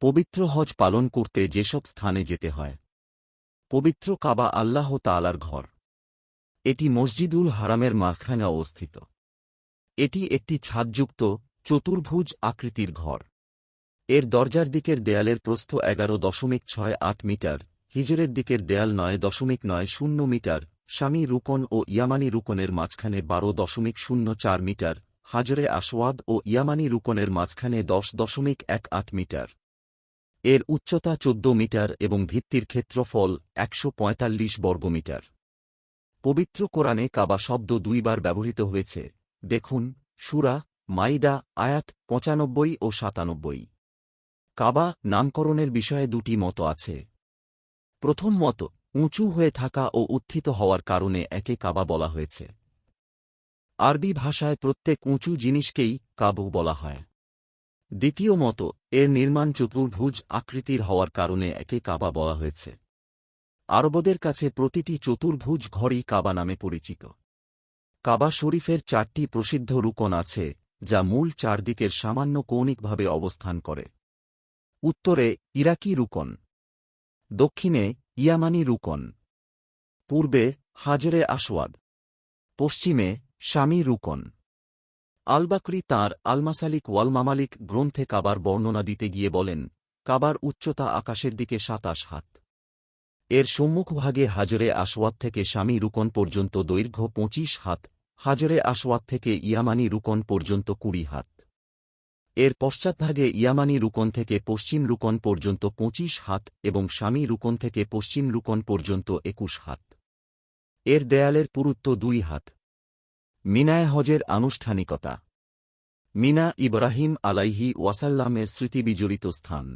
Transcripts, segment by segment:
পবিত্র হজ পালন করতে যেসব স্থানে যেতে হয়। পবিত্র কাবা আল্লাহ তাআলার ঘর। এটি মসজিদুল হারামের মাঝখানে অবস্থিত। এটি একটি ছাদযুক্ত, চতুর্ভুজ আকৃতির ঘর। এর দরজার দিকের দেয়ালের প্রস্থ 11.68 মিটার, হিজরের দিকের দেয়াল 9.90 মিটার, শামী রুকন ও ইয়ামানি রুকনের মাঝখানে 12.04 মিটার, হাজরে আসওয়াদ ও ইয়ামানি রুকনের মাঝখানে 10.18 মিটার। এর উচ্চতা 14 মিটার এবং ভিত্তির ক্ষেত্রফল 145 বর্গমিটার। পবিত্র কোরআনে কাবা শব্দ 2 বার ব্যবহৃত হয়েছে, দেখুন সূরা মাইদা আয়াত 95 ও 97। কাবা নামকরণের বিষয়ে দুটি মত আছে। প্রথম মত, উঁচু হয়ে থাকা ও উত্থিত হওয়ার কারণে একে কাবা বলা হয়েছে। আরবি ভাষায় প্রত্যেক উঁচু জিনিসকেই কাবু বলা হয়। দ্বিতীয় মত, এর নির্মাণ চতুর্ভুজ আকৃতির হওয়ার কারণে একে কাবা বলা হয়েছে। আরবদের কাছে প্রতিটি চতুর্ভুজ ঘরই কাবা নামে পরিচিত। কাবা শরীফের 4টি প্রসিদ্ধ রুকন আছে, যা মূল চারদিকের সামান্য কৌণিকভাবে অবস্থান করে। উত্তরে ইরাকি রুকন, দক্ষিণে ইয়ামানি রুকন, পূর্বে হাজরে আসওয়াদ, পশ্চিমে শামী রুকন। আল-বাকরি তাঁর আল-মাসালিক ওয়াল মামালিক গ্রন্থে কাবার বর্ণনা দিতে গিয়ে বলেন, কাবার উচ্চতা আকাশের দিকে 27 হাত। এর সম্মুখভাগে হাজরে আসওয়াদ থেকে শামী রুকন পর্যন্ত দৈর্ঘ্য 25 হাত, হাজরে আসওয়াদ থেকে ইয়ামানি রুকন পর্যন্ত 20 হাত। এর পশ্চাৎভাগে ইয়ামানি রুকন থেকে পশ্চিম রুকন পর্যন্ত 25 হাত এবং শামী রুকন থেকে পশ্চিম রুকন পর্যন্ত 21 হাত। এর দেয়ালের পুরুত্ব 2 হাত। মিনায় হজের আনুষ্ঠানিকতা। মিনা ইব্রাহিম আলাইহি ওয়াসাল্লামের স্মৃতিবিজড়িত স্থান।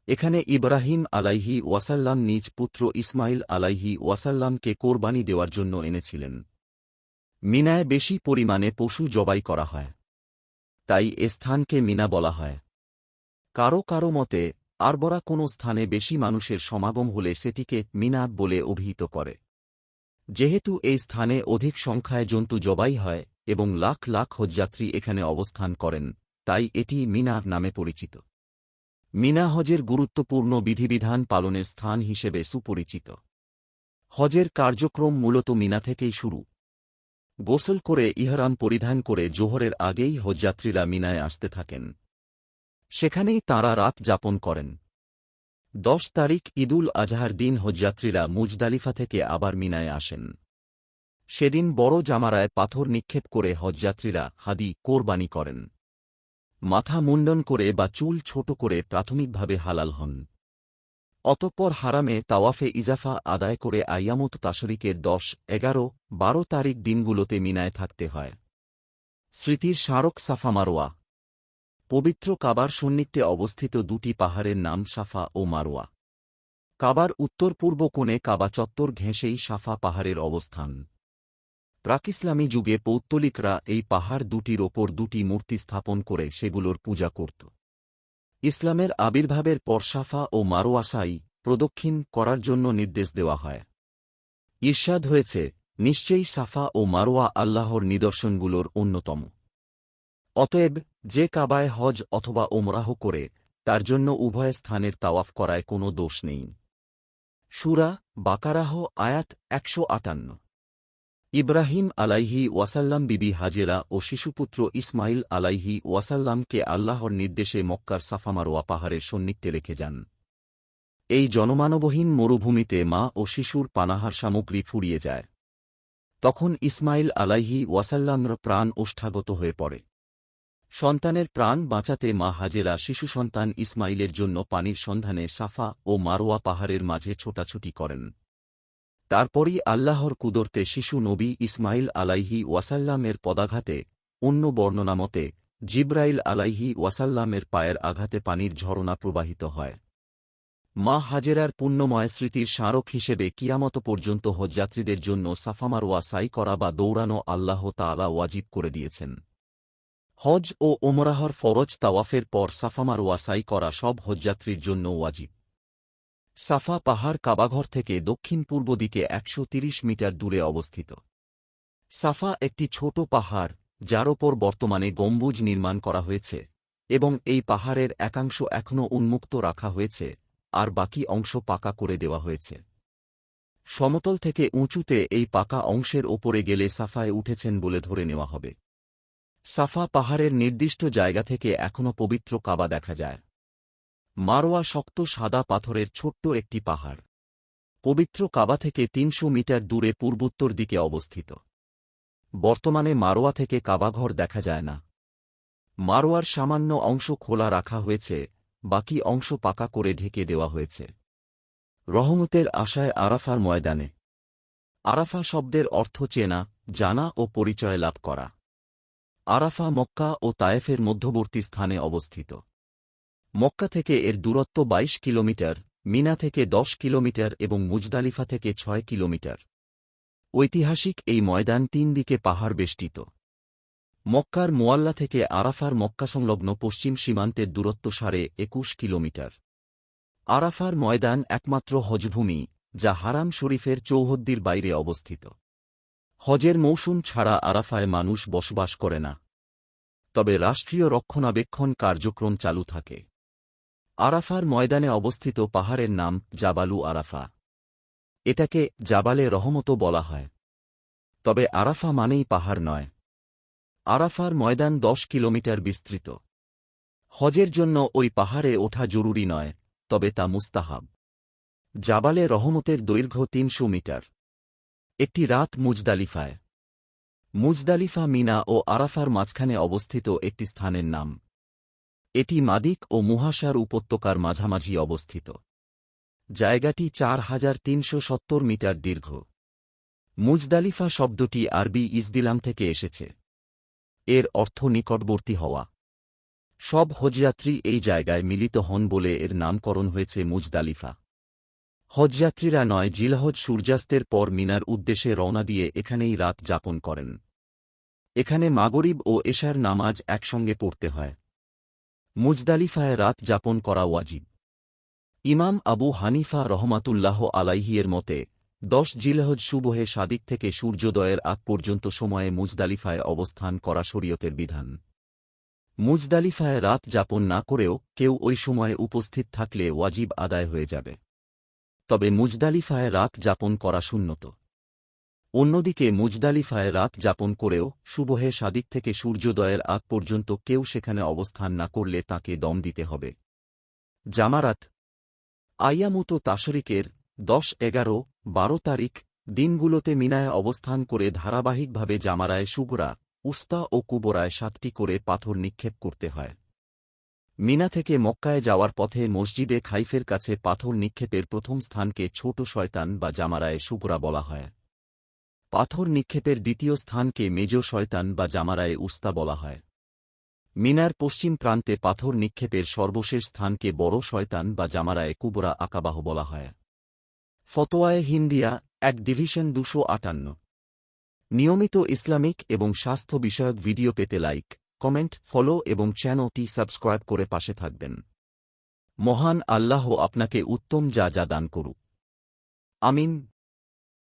এখানে ইব্রাহিম আলাইহি ওয়াসাল্লাম নিজ পুত্র ইসমাইল আলাইহি ওয়াসাল্লামকে কোরবানি দেওয়ার জন্য এনেছিলেন। মিনায় বেশি পরিমাণে পশু জবাই করা হয়, তাই এ স্থানকে মিনা বলা হয়। কারো কারো মতে আরবরা কোনো স্থানে বেশি মানুষের সমাগম হলে সেটিকে মিনা বলে অভিহিত করে। যেহেতু এই স্থানে অধিক সংখ্যায় জন্তু জবাই হয় এবং লাখ লাখ হজযাত্রী এখানে অবস্থান করেন, তাই এটি মিনা নামে পরিচিত। মিনা হজের গুরুত্বপূর্ণ বিধিবিধান পালনের স্থান হিসেবে সুপরিচিত। হজের কার্যক্রম মূলত মিনা থেকেই শুরু। গোসল করে ইহরাম পরিধান করে জোহরের আগেই হজযাত্রীরা মিনায় আসতে থাকেন। সেখানেই তাঁরা রাত যাপন করেন। 10 তারিখ ঈদুল আজহার দিন হজযাত্রীরা মুজদালিফা থেকে আবার মিনায় আসেন। সেদিন বড় জামারায় পাথর নিক্ষেপ করে হজযাত্রীরা হাদি কোরবানি করেন। মাথা মুন্ডন করে বা চুল ছোট করে প্রাথমিকভাবে হালাল হন। অতঃপর হারামে তাওয়াফে ইজাফা আদায় করে আইয়ামুত তাশরিকের 10, 11, 12 তারিখ দিনগুলোতে মিনায় থাকতে হয়। স্মৃতির স্মারক সাফা মারওয়া। পবিত্র কাবার সন্নিকটে অবস্থিত দুটি পাহাড়ের নাম সাফা ও মারওয়া। কাবার উত্তর পূর্ব কোণে কাবা চত্বর ঘেঁষেই সাফা পাহাড়ের অবস্থান। প্রাক-ইসলামী যুগে পৌত্তলিকরা এই পাহাড় দুটির ওপর দুটি মূর্তি স্থাপন করে সেগুলোর পূজা করত। ইসলামের আবির্ভাবের পর সাফা ও মারওয়া সাই প্রদক্ষিণ করার জন্য নির্দেশ দেওয়া হয়। ইরশাদ হয়েছে, নিশ্চয়ই সাফা ও মারওয়া আল্লাহর নিদর্শনগুলোর অন্যতম। অতএব যে কাবায় হজ অথবা ওমরাহ করে তার জন্য উভয় স্থানের তাওয়াফ করায় কোনো দোষ নেই। সূরা বাকারাহ আয়াত 158। ইব্রাহিম আলাইহি ওয়াসাল্লাম বিবি হাজেরা ও শিশুপুত্র ইসমাইল আলাইহি ওয়াসাল্লামকে আল্লাহর নির্দেশে মক্কার সাফা মারওয়া পাহাড়ের সন্নিকটে রেখে যান। এই জনমানবহীন মরুভূমিতে মা ও শিশুর পানাহার সামগ্রী ফুরিয়ে যায়। তখন ইসমাইল আলাইহি ওয়াসাল্লামর প্রাণ ওষ্ঠাগত হয়ে পড়ে। সন্তানের প্রাণ বাঁচাতে মা হাজেরা শিশু সন্তান ইসমাইলের জন্য পানির সন্ধানে সাফা ও মারওয়া পাহাড়ের মাঝে ছোটাছুটি করেন। তারপরই আল্লাহর কুদরতে শিশু নবী ইসমাইল আলাইহি ওয়াসাল্লামের পদাঘাতে, অন্য বর্ণনামতে জিব্রাইল আলাইহি ওয়াসাল্লামের পায়ের আঘাতে পানির ঝরনা প্রবাহিত হয়। মা হাজেরার পুণ্যময় স্মৃতির স্মারক হিসেবে কিয়ামত পর্যন্ত হজযাত্রীদের জন্য সাফা মারওয়া সাই করা বা দৌড়ানো আল্লাহ তাআলা ওয়াজিব করে দিয়েছেন। হজ ও ওমরাহর ফরজ তাওয়াফের পর সাফা মারওয়া সাই করা সব হজযাত্রীর জন্য ওয়াজিব। সাফা পাহাড় কাবাঘর থেকে দক্ষিণ পূর্ব দিকে 130 মিটার দূরে অবস্থিত। সাফা একটি ছোট পাহাড় যার ওপর বর্তমানে গম্বুজ নির্মাণ করা হয়েছে। এবং এই পাহাড়ের একাংশ এখনও উন্মুক্ত রাখা হয়েছে, আর বাকি অংশ পাকা করে দেওয়া হয়েছে। সমতল থেকে উঁচুতে এই পাকা অংশের ওপরে গেলে সাফায় উঠেছেন বলে ধরে নেওয়া হবে। সাফা পাহাড়ের নির্দিষ্ট জায়গা থেকে এখনও পবিত্র কাবা দেখা যায়। মারোয়া শক্ত সাদা পাথরের ছোট্ট একটি পাহাড়। পবিত্র কাবা থেকে ৩০০ মিটার দূরে পূর্বোত্তর দিকে অবস্থিত। বর্তমানে মারোয়া থেকে কাবাঘর দেখা যায় না। মারোয়ার সামান্য অংশ খোলা রাখা হয়েছে, বাকি অংশ পাকা করে ঢেকে দেওয়া হয়েছে। রহমতের আশায় আরাফার ময়দানে। আরাফা শব্দের অর্থ চেনা, জানা ও পরিচয় লাভ করা। আরাফা মক্কা ও তায়েফের মধ্যবর্তী স্থানে অবস্থিত। মক্কা থেকে এর দূরত্ব ২২ কিলোমিটার, মিনা থেকে ১০ কিলোমিটার এবং মুজদালিফা থেকে ৬ কিলোমিটার। ঐতিহাসিক এই ময়দান ৩ দিকে পাহাড় বেষ্টিত। মক্কার মোয়াল্লা থেকে আরাফার মক্কাসংলগ্ন পশ্চিম সীমান্তের দূরত্ব ২.৫ কিলোমিটার। আরাফার ময়দান একমাত্র হজভূমি, যা হারাম শরীফের চৌহদ্দির বাইরে অবস্থিত। হজের মৌসুম ছাড়া আরাফায় মানুষ বসবাস করে না, তবে রাষ্ট্রীয় রক্ষণাবেক্ষণ কার্যক্রম চালু থাকে। আরাফার ময়দানে অবস্থিত পাহাড়ের নাম জাবালু আরাফা। এটাকে জাবালে রহমতও বলা হয়। তবে আরাফা মানেই পাহাড় নয়। আরাফার ময়দান ১০ কিলোমিটার বিস্তৃত। হজের জন্য ওই পাহাড়ে ওঠা জরুরি নয়, তবে তা মুস্তাহাব। জাবালে রহমতের দৈর্ঘ্য ৩০০ মিটার। একটি রাত মুজদালিফায়। মুজদালিফা মিনা ও আরাফার মাঝখানে অবস্থিত একটি স্থানের নাম। এটি মাদিক ও মুহাসার উপত্যকার মাঝামাঝি অবস্থিত। জায়গাটি ৪,৩৭০ মিটার দীর্ঘ। মুজদালিফা শব্দটি আরবি ইজদিলাম থেকে এসেছে। এর অর্থ নিকটবর্তী হওয়া। সব হজযাত্রী এই জায়গায় মিলিত হন বলে এর নামকরণ হয়েছে মুজদালিফা। হজযাত্রীরা ৯ জিলহজ সূর্যাস্তের পর মিনার উদ্দেশ্যে রওনা দিয়ে এখানেই রাত যাপন করেন। এখানে মাগরিব ও এশার নামাজ একসঙ্গে পড়তে হয়। মুজদালিফায় রাত যাপন করা ওয়াজিব। ইমাম আবু হানিফা রহমাতুল্লাহ আলাইহিয়ের মতে ১০ জিলহজ সুবহে সাদিক থেকে সূর্যোদয়ের আগ পর্যন্ত সময়ে মুজদালিফায় অবস্থান করা শরীয়তের বিধান। মুজদালিফায় রাত যাপন না করেও কেউ ওই সময়ে উপস্থিত থাকলে ওয়াজিব আদায় হয়ে যাবে। তবে মুজদালিফায় রাত যাপন করা সুন্নত। অন্যদিকে মুজদালিফায় রাত যাপন করেও সুবহে সাদিক থেকে সূর্যোদয়ের আগ পর্যন্ত কেউ সেখানে অবস্থান না করলে তাকে দম দিতে হবে। জামারাত। আইয়ামুত তাশরিকের ১০, ১১, ১২ তারিখ দিনগুলোতে মিনায় অবস্থান করে ধারাবাহিকভাবে জামারায় সুগরা, উস্তা ও কুবরায় ৭টি করে পাথর নিক্ষেপ করতে হয়। মিনা থেকে মক্কায় যাওয়ার পথে মসজিদে খাইফের কাছে পাথর নিক্ষেপের প্রথম স্থানকে ছোট শয়তান বা জামারায় সুগরা বলা হয়। পাথর নিক্ষেপের দ্বিতীয় স্থানকে মেজ শয়তান বা জামারায় উস্তা বলা হয়। মিনার পশ্চিম প্রান্তে পাথর নিক্ষেপের সর্বশেষ স্থানকে বড় শয়তান বা জামারায় কুবরা আকাবাহ বলা হয়। ফতোয়ায়ে হিন্দিয়া ১ ডিভিশন ২৫৮। নিয়মিত ইসলামিক এবং স্বাস্থ্য বিষয়ক ভিডিও পেতে লাইক, কমেন্ট, ফলো এবং চ্যানেলটি সাবস্ক্রাইব করে পাশে থাকবেন। মহান আল্লাহ আপনাকে উত্তম যা দান করুক। আমিন।